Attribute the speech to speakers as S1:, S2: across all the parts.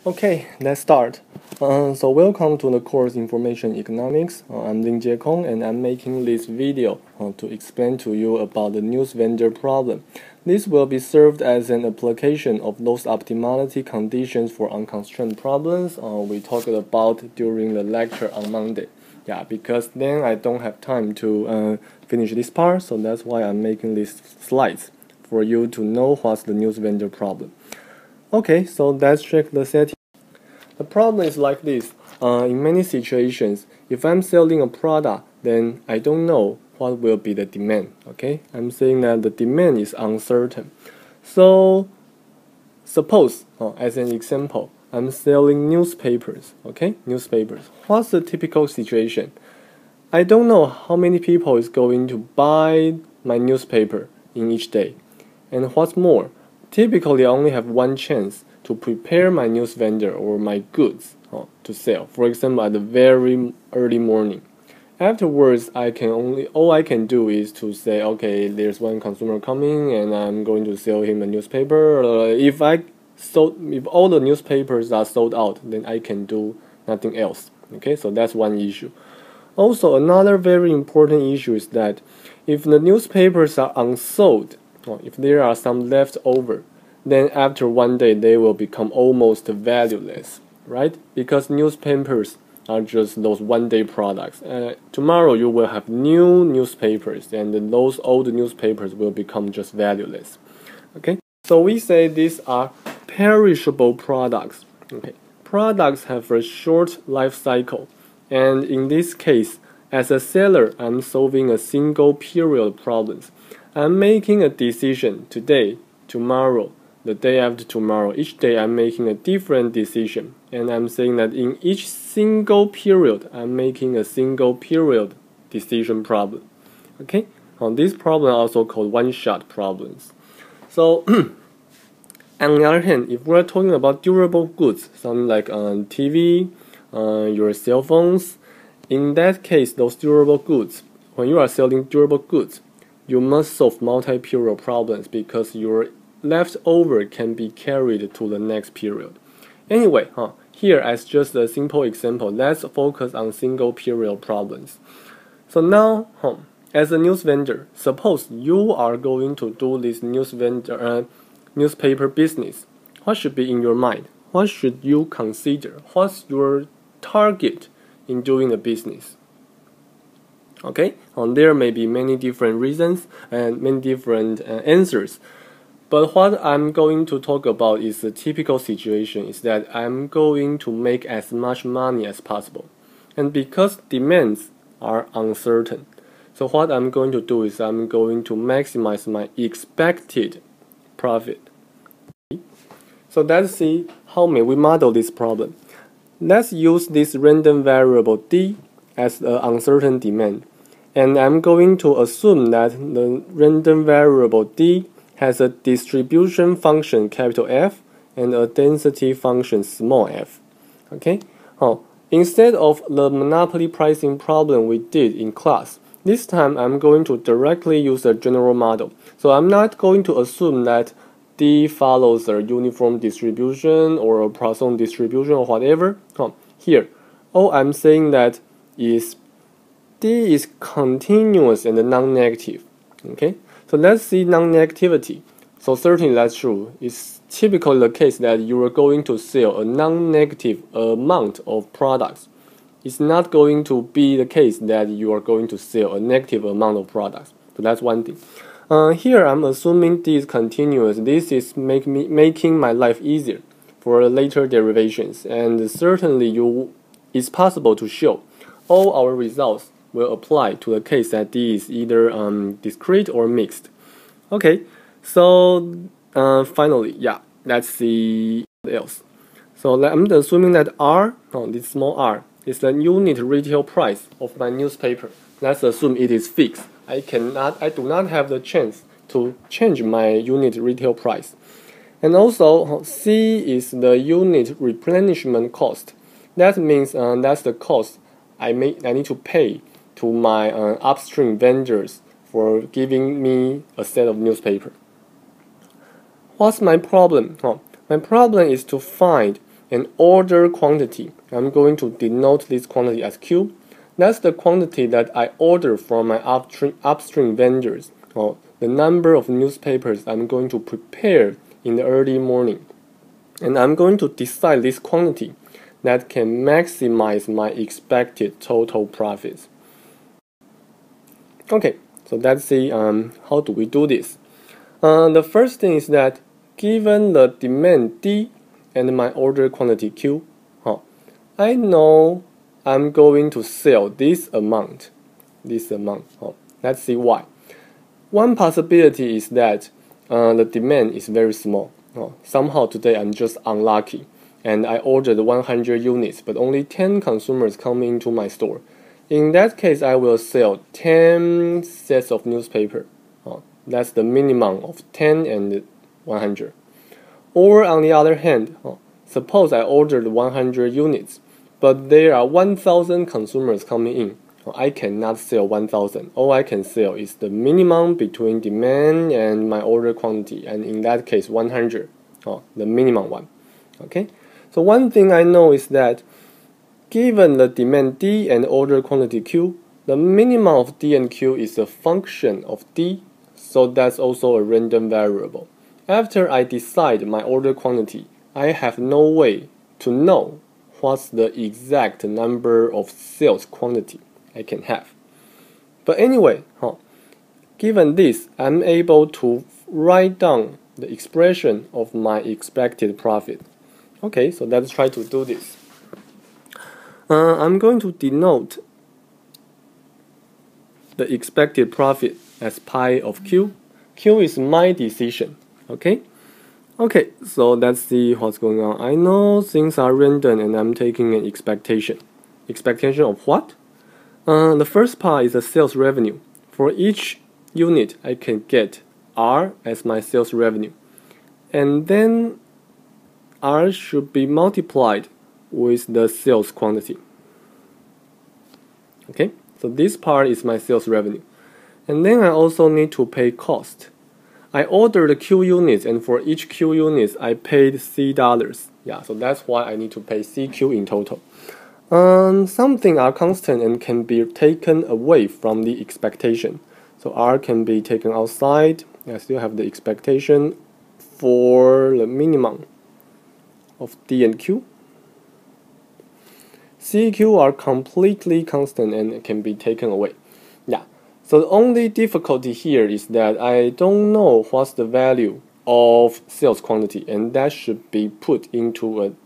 S1: Okay, let's start. So welcome to the course Information Economics. I'm Ling-Chieh and I'm making this video to explain to you about the news vendor problem. This will be served as an application of those optimality conditions for unconstrained problems we talked about during the lecture on Monday. Yeah, because then I don't have time to finish this part, so that's why I'm making these slides for you to know what's the news vendor problem. Okay, so let's check the setting. The problem is like this. In many situations, if I'm selling a product, then I don't know what will be the demand. Okay, I'm saying that the demand is uncertain. So, suppose, as an example, I'm selling newspapers. Okay, newspapers. What's the typical situation? I don't know how many people is going to buy my newspaper in each day. And what's more, typically I only have one chance to prepare my news vendor or my goods to sell. For example, at the very early morning. Afterwards, all I can do is to say, okay, there's one consumer coming, and I'm going to sell him a newspaper. If all the newspapers are sold out, then I can do nothing else. Okay, so that's one issue. Also, another very important issue is that if the newspapers are unsold, if there are some left over, then after one day they will become almost valueless, right? Because newspapers are just those one-day products. Tomorrow you will have new newspapers, and those old newspapers will become just valueless. Okay, so we say these are perishable products. Okay, products have a short life cycle, and in this case, as a seller, I'm solving a single period problems. I'm making a decision today, tomorrow, the day after tomorrow. Each day I'm making a different decision, and I'm saying that in each single period I'm making a single period decision problem. Okay, this problem also called one-shot problems. So on the other hand, if we're talking about durable goods, something like TV, your cell phones, in that case, those durable goods, when you are selling durable goods, you must solve multi-period problems because your leftover can be carried to the next period. Anyway, here as just a simple example, let's focus on single period problems. So now, as a news vendor, suppose you are going to do this newspaper business. What should be in your mind? What should you consider? What's your target in doing the business? Okay, there may be many different reasons and many different answers. But what I'm going to talk about is the typical situation is that I'm going to make as much money as possible. And because demands are uncertain, so what I'm going to do is I'm going to maximize my expected profit. So let's see how may we model this problem. Let's use this random variable D as the uncertain demand. And I'm going to assume that the random variable D has a distribution function capital F and a density function small f. Okay? Instead of the monopoly pricing problem we did in class, this time I'm going to directly use a general model. So I'm not going to assume that D follows a uniform distribution or a Poisson distribution or whatever. Here, all I'm saying that is D is continuous and non-negative. Okay? So let's see non-negativity. So certainly that's true. It's typically the case that you are going to sell a non-negative amount of products. It's not going to be the case that you are going to sell a negative amount of products. So that's one thing. Here I'm assuming D is continuous. This is making my life easier for later derivations, and certainly it's possible to show all our results will apply to the case that D is either discrete or mixed. Okay, so finally, let's see what else. So I'm assuming that R, this small r, is the unit retail price of my newspaper. Let's assume it is fixed. I do not have the chance to change my unit retail price. And also, C is the unit replenishment cost. That means that's the cost I need to pay to my upstream vendors for giving me a set of newspaper. What's my problem? My problem is to find an order quantity. I'm going to denote this quantity as Q. That's the quantity that I order from my upstream vendors, or the number of newspapers I'm going to prepare in the early morning. And I'm going to decide this quantity that can maximize my expected total profits. Okay, so let's see how do we do this. The first thing is that given the demand D and my order quantity Q, I know I'm going to sell this amount. Let's see why. One possibility is that the demand is very small. Somehow today I'm just unlucky and I ordered 100 units, but only 10 consumers come into my store. In that case, I will sell 10 sets of newspaper. That's the minimum of 10 and 100. Or on the other hand, suppose I ordered 100 units, but there are 1,000 consumers coming in. I cannot sell 1,000. All I can sell is the minimum between demand and my order quantity, and in that case 100, the minimum one. Okay, so one thing I know is that given the demand D and order quantity Q, the minimum of D and Q is a function of D, so that's also a random variable. After I decide my order quantity, I have no way to know what's the exact number of sales quantity I can have. But anyway, given this, I'm able to write down the expression of my expected profit. Okay, so let's try to do this. I'm going to denote the expected profit as pi of Q. Q is my decision. Okay, so let's see what's going on. I know things are random and I'm taking an expectation. Expectation of what? The first part is the sales revenue. For each unit, I can get R as my sales revenue. And then R should be multiplied with the sales quantity. Okay, so this part is my sales revenue. And then I also need to pay cost. I ordered Q units, and for each Q units, I paid C dollars. Yeah, so that's why I need to pay CQ in total. Something are constant and can be taken away from the expectation. So R can be taken outside. I still have the expectation for the minimum of D and Q. CQ are completely constant and can be taken away. Yeah. So the only difficulty here is that I don't know what's the value of sales quantity, and that should be put into an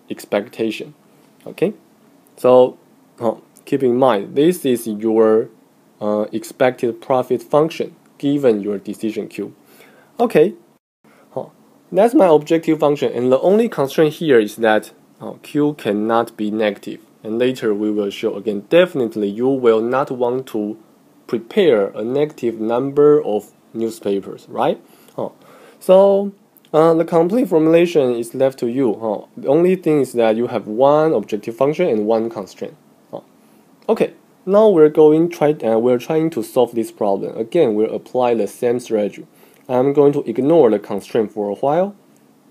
S1: expectation. Okay. So keep in mind, this is your expected profit function given your decision Q. Okay, that's my objective function, and the only constraint here is that Q cannot be negative. And later we will show again, definitely you will not want to prepare a negative number of newspapers, right? So the complete formulation is left to you. The only thing is that you have one objective function and one constraint. Okay, now we're trying to solve this problem. Again, we'll apply the same strategy. I'm going to ignore the constraint for a while.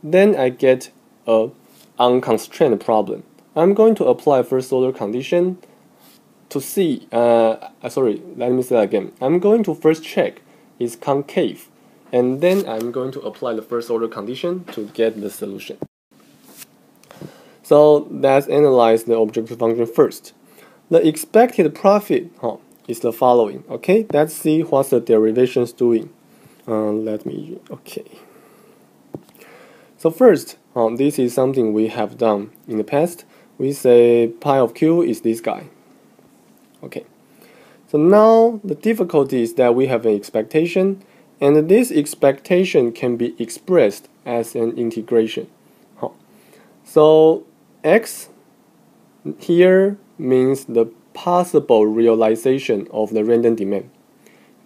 S1: Then I get a unconstrained problem. I'm going to apply first order condition to see, let me say that again. I'm going to first check is concave, and then I'm going to apply the first order condition to get the solution. So let's analyze the objective function first. The expected profit is the following. Okay, let's see what the derivation is doing. Okay. So first, this is something we have done in the past. We say pi of Q is this guy. Okay. So now the difficulty is that we have an expectation, and this expectation can be expressed as an integration. So X here means the possible realization of the random demand.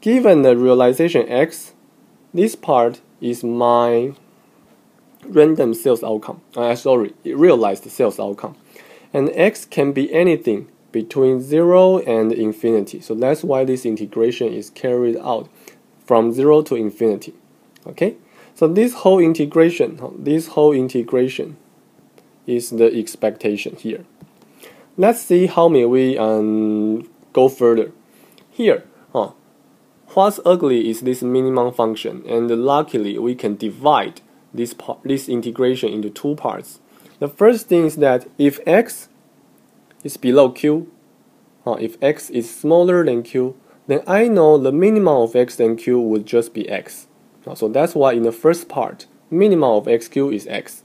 S1: Given the realization X, this part is my random sales outcome. Realized sales outcome. And X can be anything between 0 and infinity. So that's why this integration is carried out from 0 to infinity. Okay? So this whole integration is the expectation here. Let's see how may we go further. Here, what's ugly is this minimum function, and luckily we can divide this integration into two parts. The first thing is that if x is below q, if x is smaller than q, then I know the minimum of x and q would just be x. So that's why in the first part, minimum of xq is x.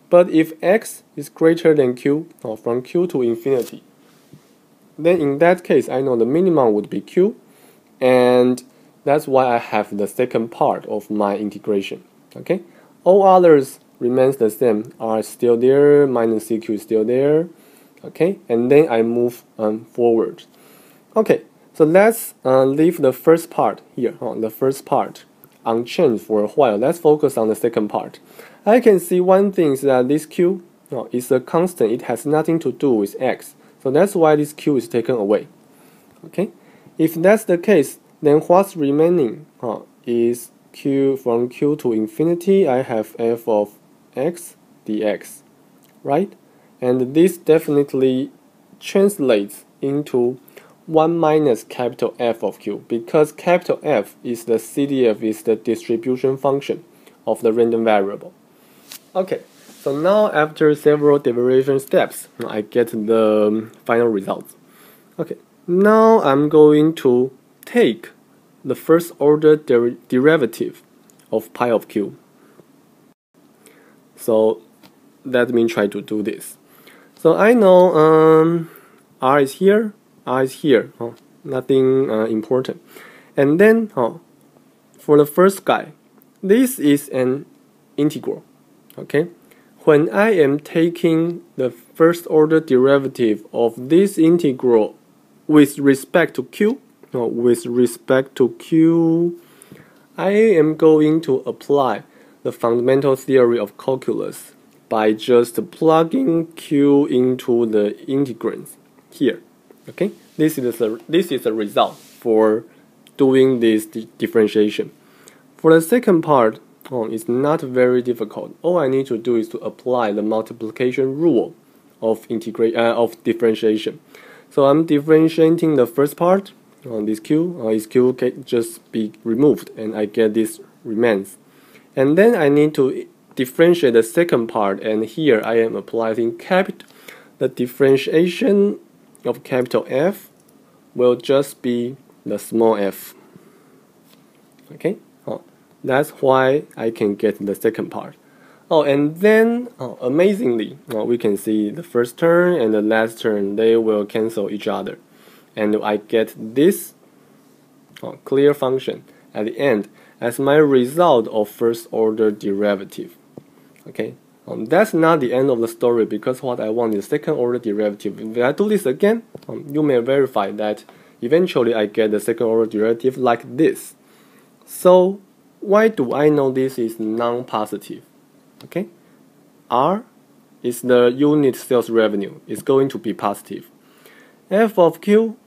S1: But if x is greater than q, from q to infinity, then in that case I know the minimum would be q, and that's why I have the second part of my integration. Okay, all others remains the same, r is still there, minus cq is still there. Okay, and then I move forward. Okay, so let's leave the first part here, the first part unchanged for a while. Let's focus on the second part. I can see one thing is that this q is a constant. It has nothing to do with x. So that's why this q is taken away. Okay, if that's the case, then what's remaining is q from q to infinity. I have f of x dx, right? And this definitely translates into 1 minus capital F of q, because capital F is the CDF, is the distribution function of the random variable. Okay, so now after several derivation steps, I get the final results. Okay, now I'm going to take the first order derivative of pi of q. So let me try to do this. So I know r is here, r is here, nothing important. And then for the first guy, this is an integral. Okay, when I am taking the first order derivative of this integral with respect to q, I am going to apply the fundamental theory of calculus by just plugging q into the integrants here. Okay, this is the result for doing this differentiation. For the second part, it's not very difficult. All I need to do is to apply the multiplication rule of differentiation. So I'm differentiating the first part on this q. This q can just be removed, and I get this remains. And then I need to differentiate the second part, and here I am applying the differentiation of capital F will just be the small f. Okay, that's why I can get the second part. And then amazingly, we can see the first term and the last term, they will cancel each other, and I get this clear function at the end as my result of first order derivative. Okay, that's not the end of the story, because what I want is second order derivative. If I do this again, you may verify that eventually I get the second order derivative like this. So why do I know this is non-positive? Okay, R is the unit sales revenue. It's going to be positive. F of Q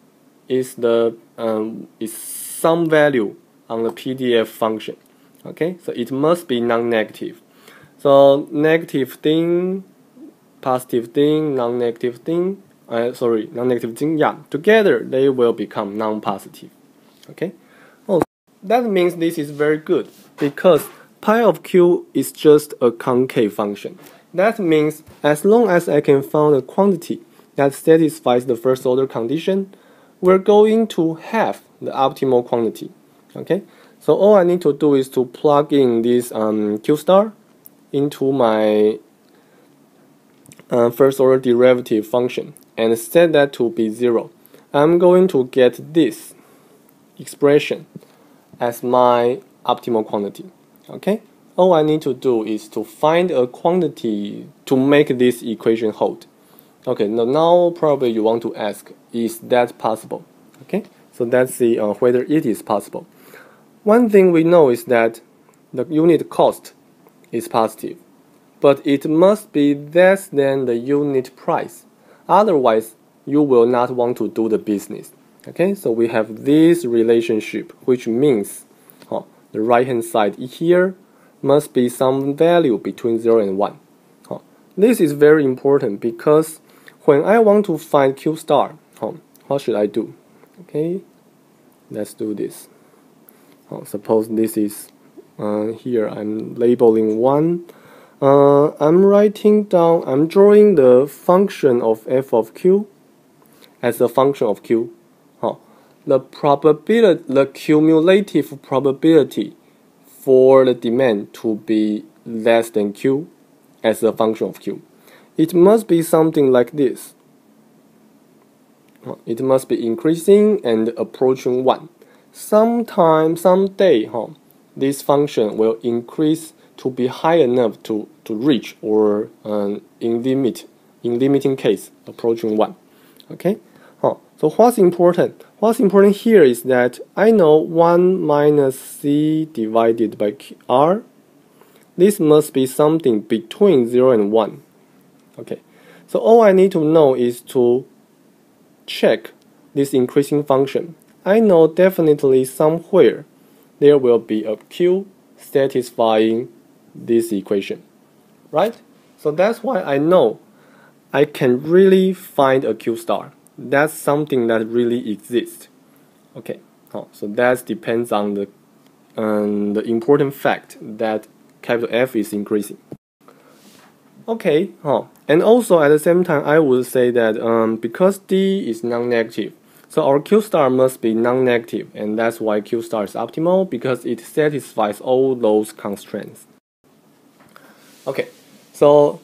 S1: is the is some value on the PDF function. Okay, so it must be non-negative. So negative thing, positive thing, non-negative thing, non-negative thing, yeah, together they will become non-positive. Okay, that means this is very good, because pi of q is just a concave function. That means as long as I can find a quantity that satisfies the first order condition, we're going to have the optimal quantity. Okay, so all I need to do is to plug in this q star into my first order derivative function and set that to be 0. I'm going to get this expression as my optimal quantity. Okay, all I need to do is to find a quantity to make this equation hold. Okay, now probably you want to ask, is that possible? Okay, so let's see whether it is possible. One thing we know is that the unit cost is positive, but it must be less than the unit price. Otherwise, you will not want to do the business. Okay, so we have this relationship, which means the right hand side here must be some value between 0 and 1. This is very important because when I want to find Q star, what should I do? Okay, let's do this. Suppose this is here I'm labeling 1. I'm drawing the function of f of q as a function of q. The cumulative probability for the demand to be less than q as a function of q. It must be something like this. It must be increasing and approaching 1. Someday, this function will increase to be high enough to reach, or in limiting case, approaching 1. Okay. So what's important? What's important here is that I know 1 minus c divided by r. This must be something between 0 and 1. Okay. So all I need to know is to check this increasing function. I know definitely somewhere there will be a q satisfying this equation, right? So that's why I know I can really find a q star. That's something that really exists. Okay, so that depends on the important fact that capital F is increasing. Okay, and also at the same time I would say that because D is non-negative, so our Q star must be non-negative, and that's why Q star is optimal, because it satisfies all those constraints. Okay, so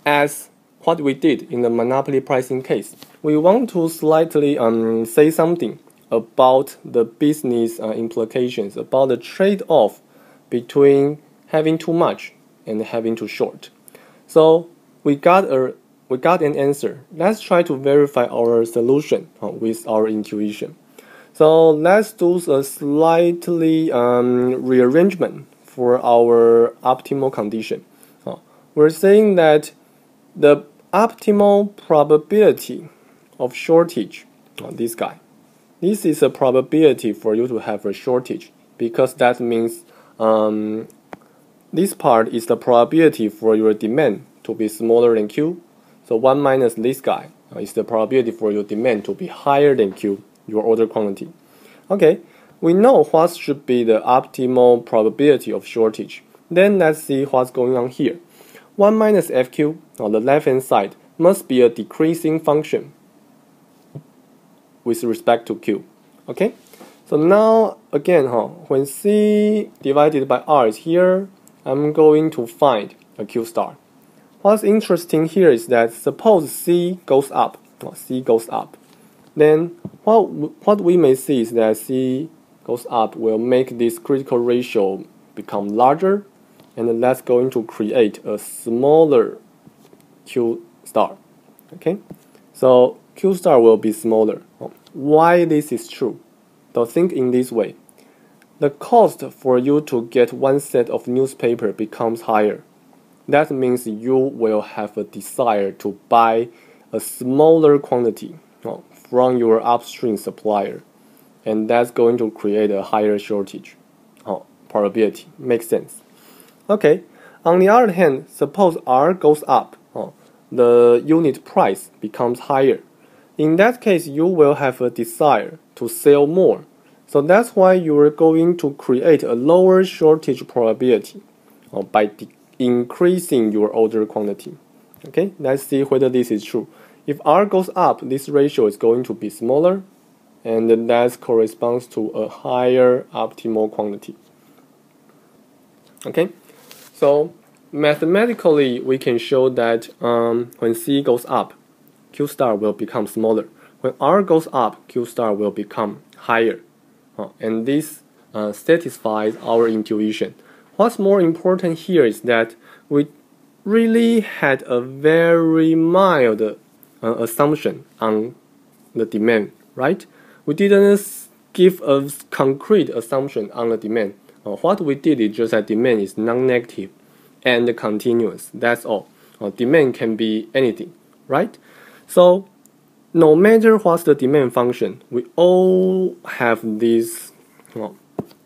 S1: as what we did in the monopoly pricing case, we want to slightly say something about the business implications, about the trade-off between having too much and having too short. So we got an answer. Let's try to verify our solution with our intuition. So let's do a slightly rearrangement for our optimal condition. We're saying that the optimal probability of shortage, this is a probability for you to have a shortage, because that means this part is the probability for your demand to be smaller than Q. So 1 minus this guy is the probability for your demand to be higher than Q, your order quantity. Okay, we know what should be the optimal probability of shortage. Then let's see what's going on here. 1 minus FQ on the left hand side must be a decreasing function with respect to Q. Okay, so now again, when C divided by R is here, I'm going to find a Q star. What's interesting here is that suppose C goes up, then what we may see is that C goes up will make this critical ratio become larger, and that's going to create a smaller Q star. Okay, so Q star will be smaller. Why this is true? So think in this way. The cost for you to get one set of newspaper becomes higher. That means you will have a desire to buy a smaller quantity from your upstream supplier, and that's going to create a higher shortage probability. Makes sense. Okay, on the other hand, suppose R goes up, the unit price becomes higher. In that case, you will have a desire to sell more. So that's why you are going to create a lower shortage probability by increasing your order quantity. Okay, let's see whether this is true. If R goes up, this ratio is going to be smaller, and that corresponds to a higher optimal quantity. Okay, so mathematically we can show that when C goes up, Q star will become smaller. When R goes up, Q star will become higher. And this satisfies our intuition. What's more important here is that we really had a very mild assumption on the demand, right? We didn't give a concrete assumption on the demand. What we did is just that demand is non-negative and continuous. That's all. Demand can be anything, right? So no matter what's the demand function, we all have this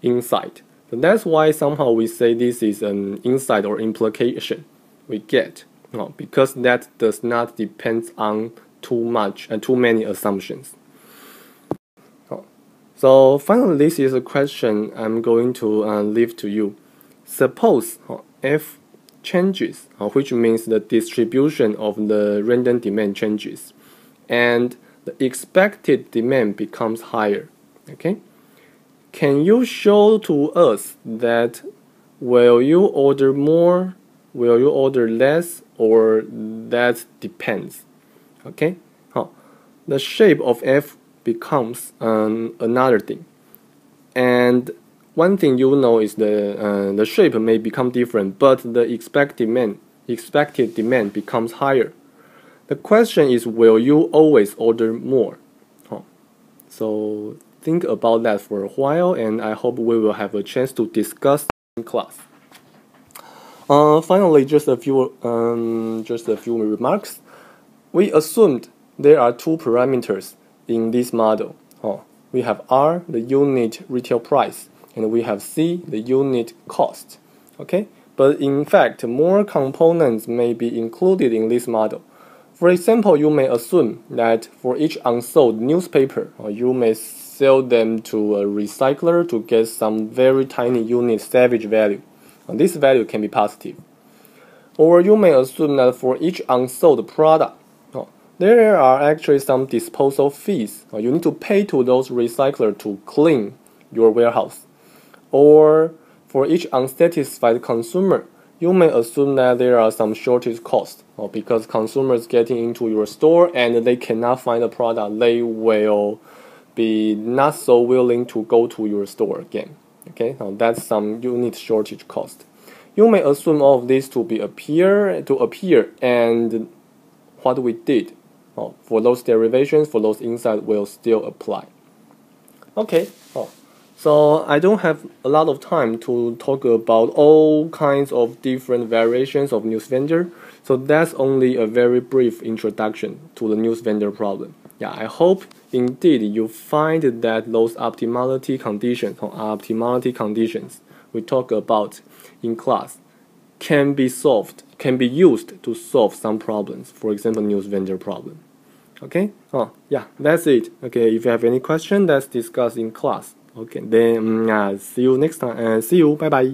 S1: insight. So that's why somehow we say this is an insight or implication we get because that does not depend on too many assumptions. So finally, this is a question I'm going to leave to you. Suppose f changes, which means the distribution of the random demand changes, and the expected demand becomes higher. Okay, can you show to us that will you order more, will you order less, or that depends? Okay, the shape of f becomes another thing, and one thing you know is the shape may become different, but the expected demand becomes higher. The question is, will you always order more? So think about that for a while, and I hope we will have a chance to discuss in class. Finally, just a few remarks. We assumed there are two parameters in this model. We have R, the unit retail price, and we have C, the unit cost. Okay, but in fact, more components may be included in this model. For example, you may assume that for each unsold newspaper, you may sell them to a recycler to get some very tiny unit salvage value. This value can be positive. Or you may assume that for each unsold product, there are actually some disposal fees. You need to pay to those recyclers to clean your warehouse. Or for each unsatisfied consumer, you may assume that there are some shortage costs, because consumers getting into your store and they cannot find a product, they will be not so willing to go to your store again. Okay, that's some unit shortage cost. You may assume all of this to appear, and what we did for those derivations, for those insights will still apply. Okay, so I don't have a lot of time to talk about all kinds of different variations of newsvendor, so that's only a very brief introduction to the newsvendor problem. Yeah, I hope indeed you find that those optimality conditions we talk about in class can be used to solve some problems, for example, newsvendor problem. Okay, yeah, that's it. Okay, if you have any question, let's discuss in class. Okay, then see you next time, see you, bye bye.